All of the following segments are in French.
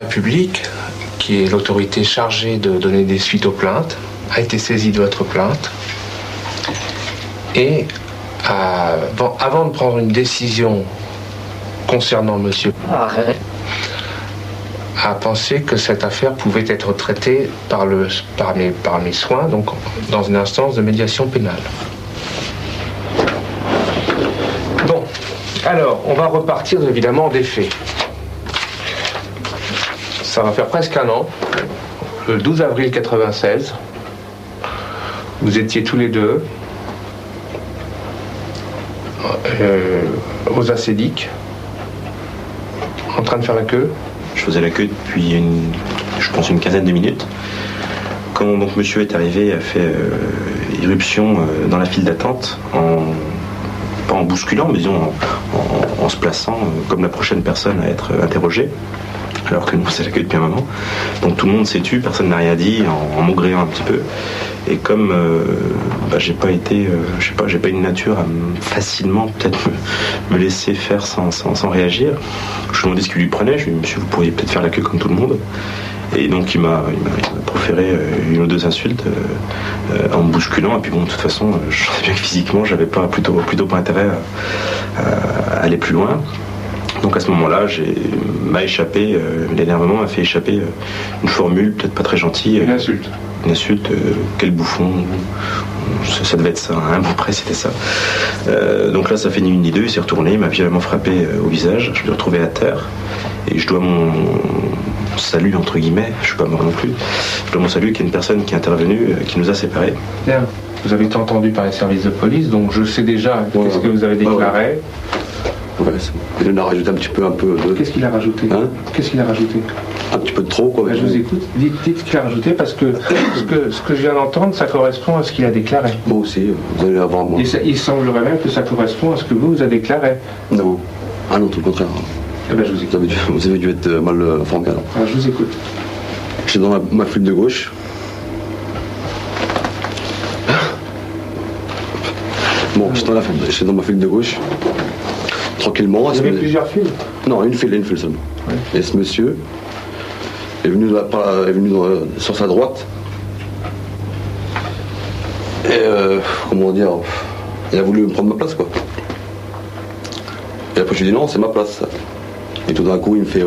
La République, qui est l'autorité chargée de donner des suites aux plaintes, a été saisie de votre plainte et avant de prendre une décision concernant monsieur, a pensé que cette affaire pouvait être traitée par mes soins, donc dans une instance de médiation pénale. Bon, alors on va repartir évidemment des faits. Ça va faire presque un an, le 12 avril 1996, vous étiez tous les deux aux acédiques, en train de faire la queue. Je faisais la queue depuis je pense une quinzaine de minutes. Quand donc monsieur est arrivé, a fait irruption dans la file d'attente, pas en bousculant, mais disons en se plaçant comme la prochaine personne à être interrogée. Alors que nous on faisait la queue depuis un moment. Donc tout le monde s'est tu, personne n'a rien dit, en maugréant un petit peu. Et comme j'ai pas été, j'ai pas une nature à facilement peut-être me laisser faire sans réagir. Je lui ai demandé ce qu'il lui prenait. Je lui ai dit, monsieur, vous pourriez peut-être faire la queue comme tout le monde. Et donc il m'a proféré une ou deux insultes en me bousculant. Et puis bon, de toute façon, je savais bien que physiquement, j'avais plutôt pas intérêt à aller plus loin. Donc à ce moment-là, l'énervement m'a fait échapper une formule peut-être pas très gentille. Une insulte. Une insulte, quel bouffon, ça devait être ça, un mot près c'était ça. Donc là ça fait ni une ni deux, il s'est retourné, il m'a violemment frappé au visage, je me suis retrouvé à terre, et je dois mon salut entre guillemets, je suis pas mort non plus, je dois mon salut qu'il y a une personne qui est intervenue, qui nous a séparés. Bien, vous avez été entendu par les services de police, donc je sais déjà qu'est-ce que vous avez déclaré. Ouais, il en a rajouté un peu. Qu'est-ce qu'il a rajouté Qu'est-ce qu'il a rajouté? Un petit peu de trop, quoi. Je vous écoute. Dites ce qu'il a rajouté, parce que ce que je viens d'entendre, ça correspond à ce qu'il a déclaré. Moi aussi, vous allez avoir moi. Il semblerait même que ça correspond à ce que vous avez déclaré. Non. Ah non, tout le contraire. Eh ben, je vous écoute. Vous avez dû être mal informé alors. Alors, je vous écoute. J'étais dans ma file de gauche. Bon, j'étais dans ma file de gauche. Tranquillement. Vous avez plusieurs files? Non, une file seulement. Ouais. Et ce monsieur est venu sur sa droite. Et comment dire, il a voulu me prendre ma place, quoi. Et après je lui ai dit non, c'est ma place. Et tout d'un coup il me fait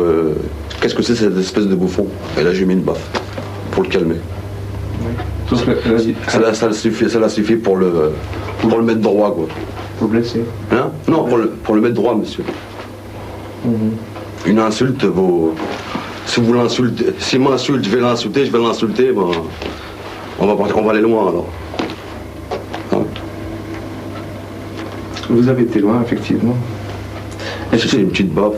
qu'est-ce que c'est cette espèce de bouffon? Et là j'ai mis une baffe pour le calmer. Oui. Ça l'a suffi pour le mettre droit, quoi. Vous blessez? Hein? Non, pour le mettre droit, monsieur. Une insulte vaut. Si vous l'insultez, s'il m'insulte, je vais l'insulter, ben, on va aller loin alors. Hein? Vous avez été loin, effectivement. C'est une petite baffe.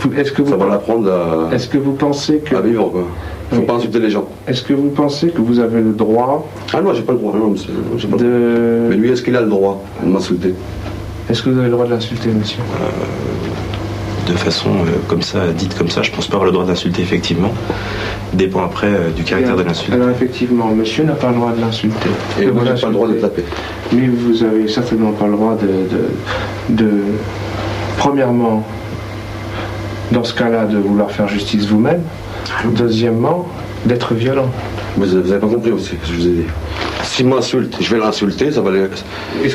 Ça va l'apprendre à. Est-ce que vous pensez que. À vivre, quoi. Faut pas insulter les gens. Est-ce que vous pensez que vous avez le droit... Ah non, j'ai pas le droit. Non, j'ai pas le droit. Mais lui, est-ce qu'il a le droit de m'insulter? Est-ce que vous avez le droit de l'insulter, monsieur? De façon dite comme ça, je pense pas avoir le droit d'insulter, effectivement. Dépend après du caractère de l'insulte. Alors effectivement, monsieur n'a pas le droit de l'insulter. Et moi, j'ai pas le droit de taper. Mais vous avez certainement pas le droit de premièrement, dans ce cas-là, de vouloir faire justice vous-même. Deuxièmement, d'être violent. Vous avez pas compris aussi ce que je vous ai dit. S'il m'insulte, je vais l'insulter, ça va aller.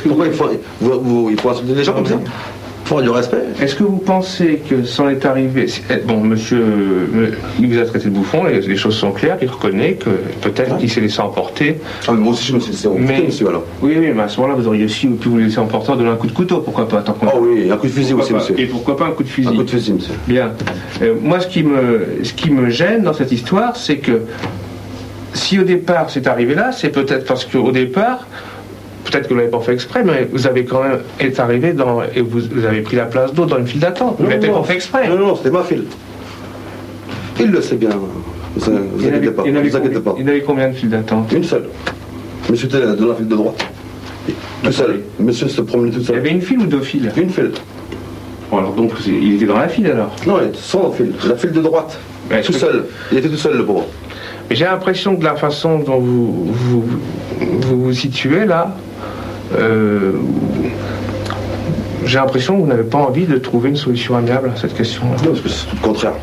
Pourquoi il faut insulter les gens comme ça? Il faut avoir du respect. Est-ce que vous pensez que c'en est arrivé... Bon, monsieur, il vous a traité de bouffon, les choses sont claires, il reconnaît que peut-être qu'il s'est laissé emporter. Ah, mais moi aussi je me suis laissé emporter, monsieur, alors. Oui, mais à ce moment-là, vous auriez aussi pu vous laisser emporter en donnant un coup de couteau, pourquoi pas? Ah oui, un coup de fusil aussi, monsieur. Et pourquoi pas un coup de fusil? Un coup de fusil, monsieur. Bien. Moi, ce qui me gêne dans cette histoire, c'est que si au départ c'est arrivé là, c'est peut-être parce qu'au départ... Peut-être que vous ne l'avez pas fait exprès, mais vous avez quand même été arrivé et vous avez pris la place d'autres dans une file d'attente. Vous ne l'avez pas fait exprès. Non, c'était ma file. Il le sait bien. Vous inquiétez pas. Il y avait combien de files d'attente? Une seule. Monsieur était dans la file de droite. Tout seul. Monsieur se promenait tout seul. Il y avait une file ou deux files? Une file. Bon, alors donc il était dans la file alors? Non, il était sans file. La file de droite. Tout seul. Il était tout seul, le pauvre. Mais j'ai l'impression que de la façon dont vous situez là, j'ai l'impression que vous n'avez pas envie de trouver une solution amiable à cette question-là. Non, parce que c'est tout le contraire.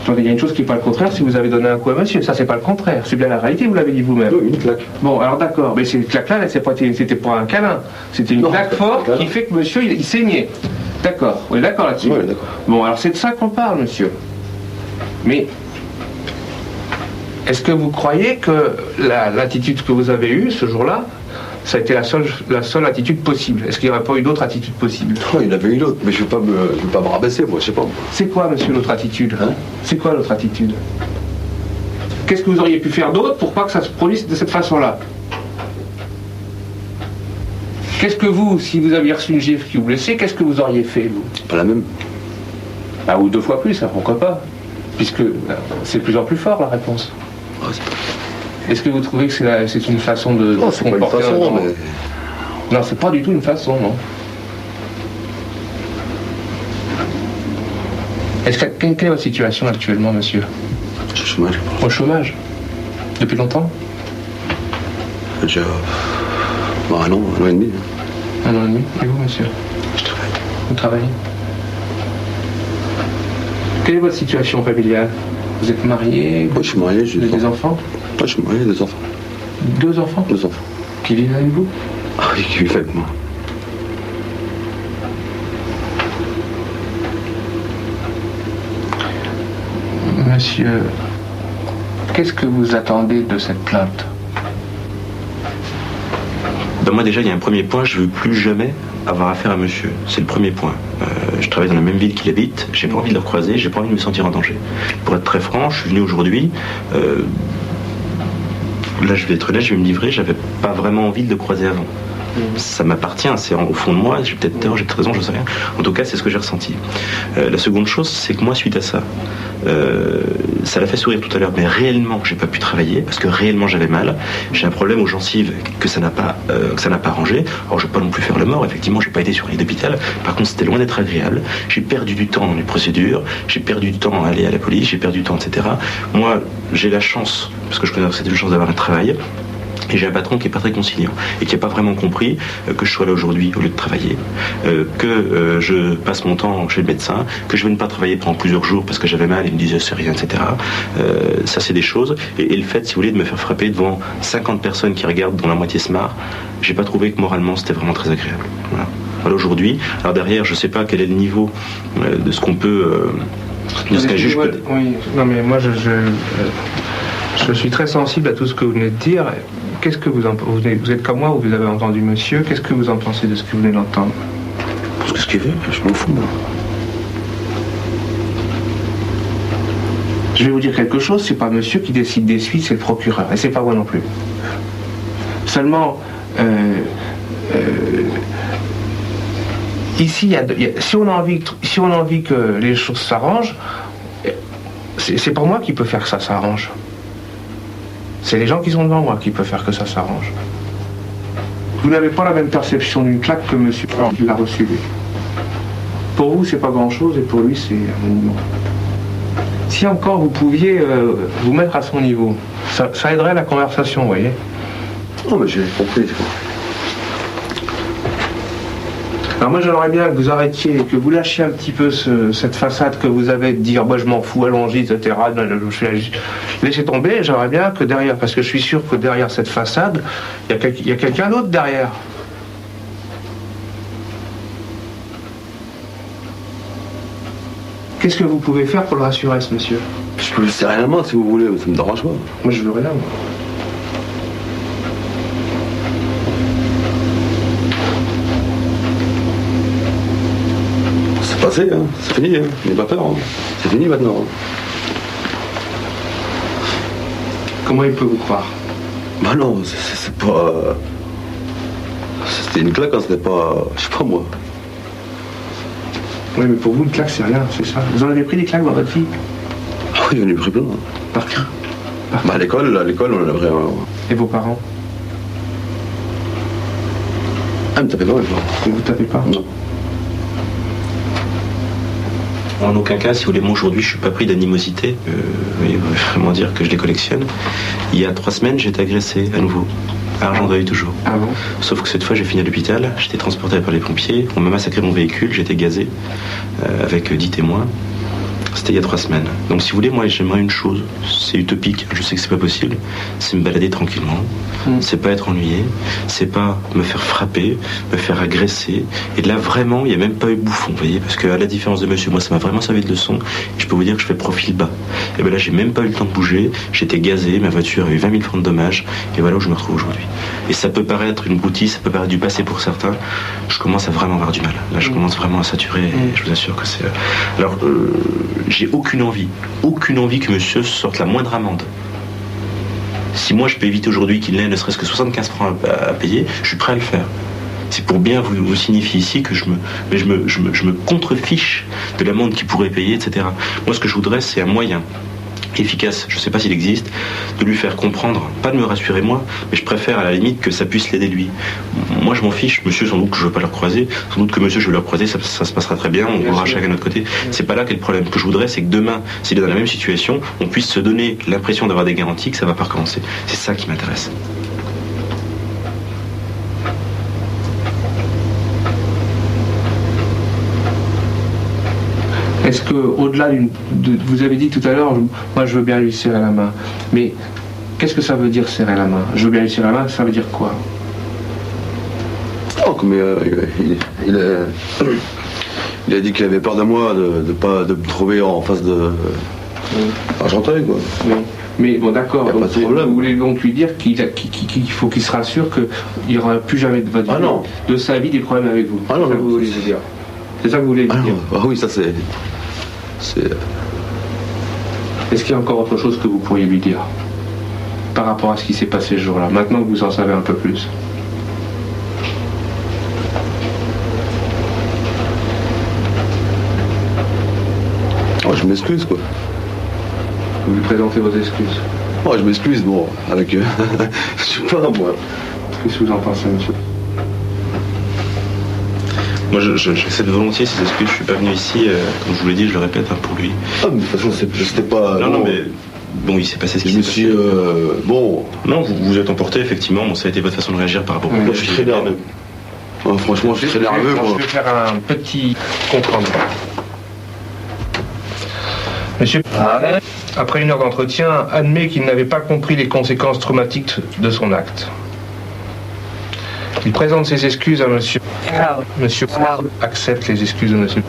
Attendez, il y a une chose qui n'est pas le contraire, si vous avez donné un coup à monsieur, ça c'est pas le contraire, c'est bien la réalité, vous l'avez dit vous-même. Oui, une claque. Bon, alors d'accord, mais cette claque-là, c'était pas un câlin, c'était une claque forte qui fait que monsieur, il saignait. D'accord, on est d'accord là-dessus. Oui, d'accord. Bon, alors c'est de ça qu'on parle, monsieur. Mais est-ce que vous croyez que l'attitude que vous avez eue ce jour-là, ça a été la seule attitude possible? Est-ce qu'il n'y aurait pas eu d'autres attitudes possibles? Oh, il y en avait une autre, mais je ne vais pas me rabaisser, moi, je sais pas. C'est quoi, monsieur, l'autre attitude? Hein? C'est quoi l'autre attitude? Qu'est-ce que vous auriez pu faire d'autre pour pas que ça se produise de cette façon-là? Qu'est-ce que vous, si vous aviez reçu une gifle qui vous blessait, qu'est-ce que vous auriez fait, vous? Pas la même. Ah, ou 2 fois plus, hein, pourquoi pas? Puisque c'est de plus en plus fort, la réponse. Ouais, c'est pas... Est-ce que vous trouvez que c'est une façon de Non, c'est pas une façon, mais... Non, c'est pas du tout une façon, non. Quelle est votre situation actuellement, monsieur? Je suis au chômage. Au chômage? Depuis longtemps? Déjà... Bah, un an et demi. 1 an et demi. Et vous, monsieur? Je travaille. Vous travaillez? Quelle est votre situation familiale? Vous êtes marié? Moi, je suis marié, j'ai Vous avez des enfants? Moi, je suis marié, 2 enfants. 2 enfants? 2 enfants. Qui vivent avec vous? Ah oui, qui vivent avec moi. Monsieur, qu'est-ce que vous attendez de cette plainte? Ben moi déjà, il y a un premier point, je veux plus jamais avoir affaire à monsieur. C'est le premier point. Je travaille dans la même ville qu'il habite, j'ai pas envie de le recroiser, j'ai pas envie de me sentir en danger. Pour être très franc, je suis venu aujourd'hui. Là, je vais être honnête, je vais me livrer, j'avais pas vraiment envie de le croiser avant. Ça m'appartient, c'est au fond de moi, j'ai peut-être tort, j'ai peut-être raison, je sais rien. En tout cas, c'est ce que j'ai ressenti. La seconde chose, c'est que moi, suite à ça, ça l'a fait sourire tout à l'heure, mais réellement, j'ai pas pu travailler parce que réellement j'avais mal. J'ai un problème aux gencives que ça n'a pas arrangé. Alors, je vais pas non plus faire le mort. Effectivement, j'ai pas été sur l'île d'hôpital. Par contre, c'était loin d'être agréable. J'ai perdu du temps dans les procédures. J'ai perdu du temps à aller à la police. J'ai perdu du temps, etc. Moi, j'ai la chance, parce que je connais cette chance d'avoir un travail. Et j'ai un patron qui n'est pas très conciliant et qui n'a pas vraiment compris que je sois là aujourd'hui au lieu de travailler, que je passe mon temps chez le médecin, que je ne vais pas travailler pendant plusieurs jours parce que j'avais mal et il me disait c'est rien, etc. Ça, c'est des choses. Et le fait, si vous voulez, de me faire frapper devant 50 personnes qui regardent, dont la moitié se marre, j'ai pas trouvé que moralement c'était vraiment très agréable. Voilà aujourd'hui. Alors derrière, je sais pas quel est le niveau de ce qu'on peut... de ce qu'un juge peut... Oui, non mais moi je suis très sensible à tout ce que vous venez de dire. Qu'est-ce que vous êtes comme moi, vous avez entendu monsieur, qu'est-ce que vous en pensez de ce que vous venez d'entendre? Parce que ce qu'il veut, je m'en fous, moi. Je vais vous dire quelque chose, c'est pas monsieur qui décide des suites, c'est le procureur, et c'est pas moi non plus. Seulement, ici, si on a envie que les choses s'arrangent, c'est pas moi qui peut faire que ça s'arrange. C'est les gens qui sont devant moi qui peuvent faire que ça s'arrange. Vous n'avez pas la même perception d'une claque que monsieur qui l'a reçue. Pour vous, c'est pas grand-chose, et pour lui, c'est un monument. Si encore vous pouviez vous mettre à son niveau, ça aiderait la conversation, vous voyez. Non, mais j'ai compris. Alors moi j'aimerais bien que vous arrêtiez, que vous lâchiez un petit peu cette façade que vous avez de dire moi je m'en fous, allons-y, etc. Laissez tomber, j'aimerais bien que derrière, parce que je suis sûr que derrière cette façade, il y a quelqu'un d'autre derrière. Qu'est-ce que vous pouvez faire pour le rassurer, ce monsieur? Je peux le serrer la main si vous voulez, ça me dérange pas. Moi je veux rien, moi. Passé, hein. C'est fini, hein. N'ayez pas peur, hein. C'est fini maintenant. Hein. Comment il peut vous croire? Bah non, c'est pas... C'était une claque, hein, c'était pas... Je sais pas moi. Oui, mais pour vous, une claque, c'est rien, c'est ça. Vous en avez pris des claques dans votre vie? Ah oui, j'en ai pris plein. Par qui? Bah à l'école, on en avait... Et vos parents? Ah, me tapez pas, mes parents. Ne vous tapez pas? Non. En aucun cas, si vous voulez, moi aujourd'hui, je suis pas pris d'animosité. Oui, vraiment dire que je les collectionne. Il y a 3 semaines, j'ai été agressé à nouveau. À Argenteuil toujours. Ah bon? Sauf que cette fois, j'ai fini à l'hôpital. J'étais transporté par les pompiers. On m'a massacré mon véhicule. J'étais gazé avec 10 témoins. C'était il y a 3 semaines. Donc si vous voulez, moi j'aimerais une chose, c'est utopique, je sais que c'est pas possible, c'est me balader tranquillement, c'est pas être ennuyé, c'est pas me faire frapper, me faire agresser. Et là vraiment, il n'y a même pas eu bouffon, vous voyez, parce qu'à la différence de monsieur, moi ça m'a vraiment servi de leçon, et je peux vous dire que je fais profil bas. Et bien là, j'ai même pas eu le temps de bouger, j'étais gazé, ma voiture a eu 20 000 francs de dommages, et voilà où je me retrouve aujourd'hui. Et ça peut paraître une broutille, ça peut paraître du passé pour certains, je commence à vraiment avoir du mal. Là, je commence vraiment à saturer, et je vous assure que c'est... Alors, j'ai aucune envie que monsieur sorte la moindre amende. Si moi je peux éviter aujourd'hui qu'il n'ait ne serait-ce que 75 francs à payer, je suis prêt à le faire. C'est pour bien vous signifier ici que je me contrefiche de l'amende qu'il pourrait payer, etc. Moi, ce que je voudrais, c'est un moyen efficace, je ne sais pas s'il existe, de lui faire comprendre, pas de me rassurer moi, mais je préfère à la limite que ça puisse l'aider lui. Moi je m'en fiche, monsieur sans doute que je ne veux pas le recroiser, sans doute que monsieur je vais le recroiser, ça se passera très bien, on roulera chacun de notre côté. C'est pas là qu'est le problème. Ce que je voudrais, c'est que demain, s'il est dans la même situation, on puisse se donner l'impression d'avoir des garanties que ça va pas recommencer. C'est ça qui m'intéresse. Est-ce que, au-delà vous avez dit tout à l'heure, moi je veux bien lui serrer la main, mais qu'est-ce que ça veut dire serrer la main? Je veux bien lui serrer la main, ça veut dire quoi? Oh, mais il a dit qu'il avait peur de moi, de me trouver en face de Argenteuil, quoi. Oui. Mais bon, d'accord, donc vous voulez donc lui dire qu'il faut qu'il se rassure qu'il n'y aura plus jamais de votre vie, de sa vie, des problèmes avec vous. Ah non, c'est ça que vous voulez lui dire. C'est ça que vous voulez lui dire. Ah oui, ça c'est... Est-ce qu'il y a encore autre chose que vous pourriez lui dire par rapport à ce qui s'est passé ce jour-là, maintenant que vous en savez un peu plus? Oh, je m'excuse, quoi. Vous lui présentez vos excuses? Oh, je m'excuse, bon, avec... je sais pas, moi. Qu'est-ce que vous en pensez, monsieur? Moi, j'accepte volontiers ces excuses. Je suis pas venu ici, comme je vous l'ai dit, je le répète, pour lui. Ah, mais de toute façon, c'était pas... Non, mais... Bon, il s'est passé ce qui s'est passé. Bon... Non, vous êtes emporté, effectivement. Bon, ça a été votre façon de réagir par rapport au... Moi, je suis très nerveux. Franchement, je suis très nerveux, quoi. Je vais faire un petit compte rendu. Monsieur, après 1 heure d'entretien, admet qu'il n'avait pas compris les conséquences traumatiques de son acte. Il présente ses excuses à monsieur. Monsieur accepte les excuses de monsieur.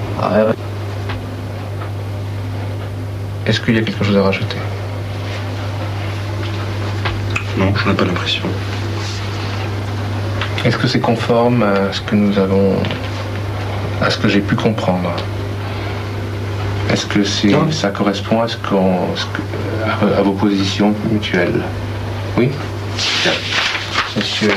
Est-ce qu'il y a quelque chose à rajouter? Non, je n'ai pas l'impression. Est-ce que c'est conforme à ce que nous avons... à ce que j'ai pu comprendre? Est-ce que ça correspond à à vos positions mutuelles? Oui? Monsieur...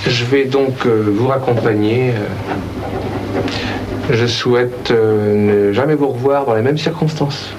Je vais donc vous raccompagner. Je souhaite ne jamais vous revoir dans les mêmes circonstances.